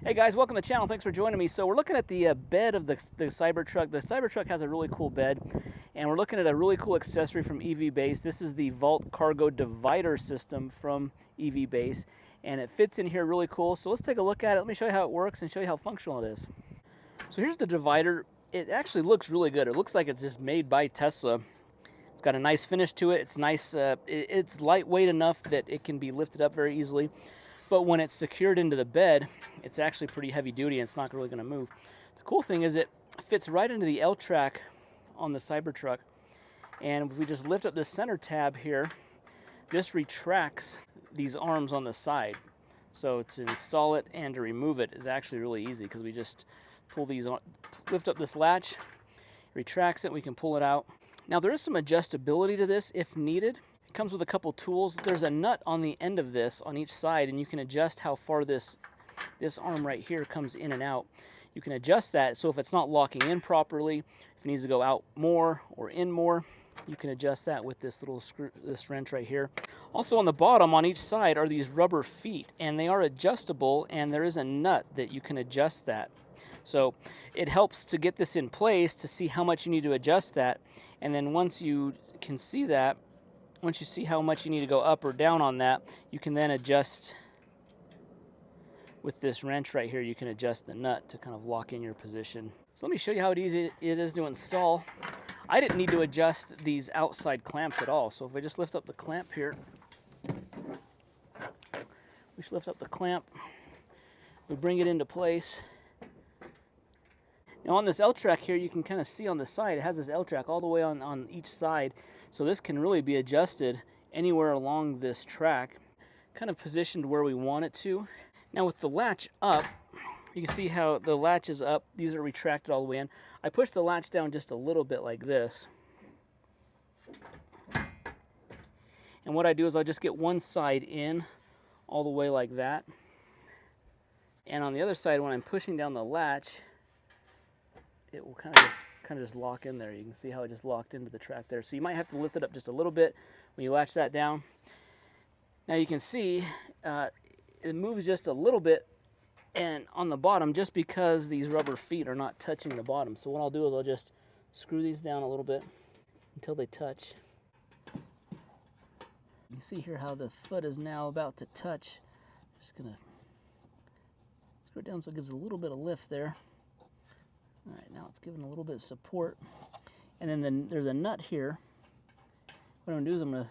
Hey guys, welcome to the channel. Thanks for joining me. So we're looking at the bed of the Cybertruck. The Cybertruck has a really cool bed, and we're looking at a really cool accessory from EVBase. This is the vault cargo divider system from EVBase, and it fits in here really cool. So let's take a look at it. Let me show you how it works and show you how functional it is. So here's the divider. It actually looks really good. It looks like it's just made by Tesla. It's got a nice finish to it. It's nice. It's lightweight enough that it can be lifted up very easily. But when it's secured into the bed, it's actually pretty heavy duty and it's not really going to move. The cool thing is it fits right into the L track on the Cybertruck. And if we just lift up this center tab here, this retracts these arms on the side. So to install it and to remove it is actually really easy because we just pull these on, lift up this latch, retracts it, we can pull it out. Now there is some adjustability to this if needed. It comes with a couple tools. There's a nut on the end of this on each side, and you can adjust how far this arm right here comes in and out. You can adjust that so if it's not locking in properly, if it needs to go out more or in more, you can adjust that with this little screw, this wrench right here. Also on the bottom on each side are these rubber feet, and they are adjustable, and there is a nut that you can adjust that. So it helps to get this in place to see how much you need to adjust that, and then once you can see that, once you see how much you need to go up or down on that, you can then adjust with this wrench right here. You can adjust the nut to kind of lock in your position. So let me show you how easy it is to install. I didn't need to adjust these outside clamps at all. So if I just lift up the clamp here, we just lift up the clamp, we bring it into place. Now on this L track here, you can kind of see on the side, it has this L track all the way on each side. So this can really be adjusted anywhere along this track, kind of positioned where we want it to. Now with the latch up, you can see how the latch is up. These are retracted all the way in. I push the latch down just a little bit like this. And what I do is I'll just get one side in all the way like that. And on the other side, when I'm pushing down the latch, it will kind of just lock in there. You can see how it just locked into the track there. So you might have to lift it up just a little bit when you latch that down. Now you can see it moves just a little bit and on the bottom just because these rubber feet are not touching the bottom. So what I'll do is I'll just screw these down a little bit until they touch. You can see here how the foot is now about to touch. Just gonna screw it down so it gives a little bit of lift there. All right, now it's giving a little bit of support. And then there's a nut here. What I'm gonna do is I'm gonna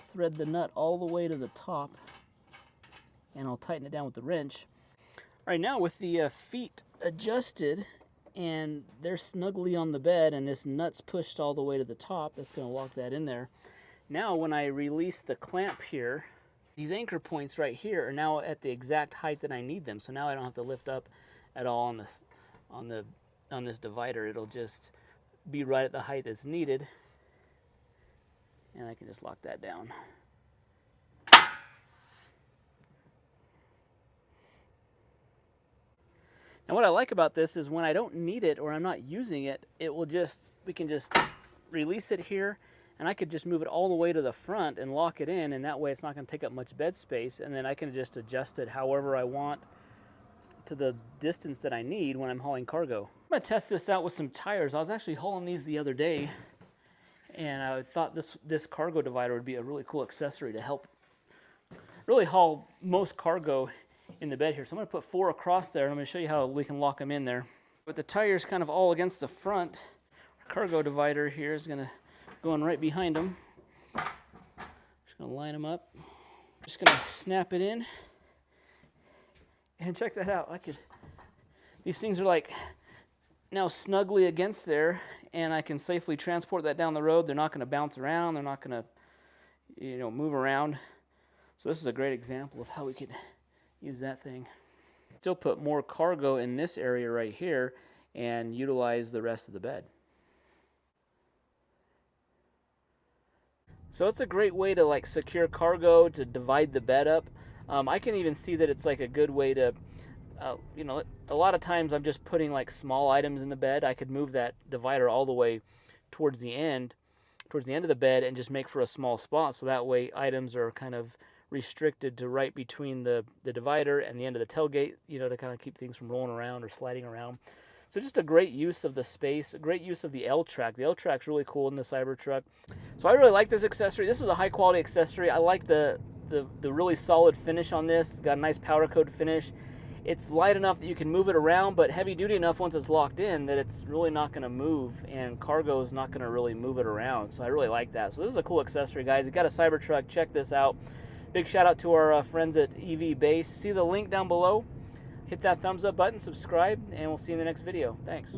thread the nut all the way to the top, and I'll tighten it down with the wrench. All right, now with the feet adjusted and they're snugly on the bed and this nut's pushed all the way to the top, that's gonna lock that in there. Now when I release the clamp here, these anchor points right here are now at the exact height that I need them. So now I don't have to lift up at all on this divider. It'll just be right at the height that's needed, and I can just lock that down. Now what I like about this is when I don't need it or I'm not using it, we can just release it here, and I could just move it all the way to the front and lock it in, and that way it's not going to take up much bed space, and then I can just adjust it however I want to the distance that I need when I'm hauling cargo. I'm going to test this out with some tires. I was actually hauling these the other day, and I thought this cargo divider would be a really cool accessory to help really haul most cargo in the bed here. So I'm going to put 4 across there, and I'm going to show you how we can lock them in there. With the tires kind of all against the front, our cargo divider here is going to go in right behind them. Just going to line them up. Just going to snap it in. And check that out. These things are like now snugly against there, and I can safely transport that down the road. They're not going to bounce around. They're not going to, move around. So this is a great example of how we could use that thing. Still put more cargo in this area right here and utilize the rest of the bed. So it's a great way to like secure cargo, to divide the bed up. I can even see that it's like a good way to, a lot of times I'm just putting like small items in the bed. I could move that divider all the way towards the end of the bed and just make for a small spot. So that way items are kind of restricted to right between the divider and the end of the tailgate, you know, to kind of keep things from rolling around or sliding around. So just a great use of the space, a great use of the L-track. The L-track's really cool in the Cybertruck. So I really like this accessory. This is a high quality accessory. I like the really solid finish on this. It's got a nice powder coat finish. It's light enough that you can move it around, but heavy duty enough once it's locked in that it's really not going to move, and cargo is not going to really move it around. So I really like that. So this is a cool accessory, guys. You got a Cybertruck, check this out. Big shout out to our friends at EVBase. See the link down below. Hit that thumbs up button, subscribe, and we'll see you in the next video. Thanks.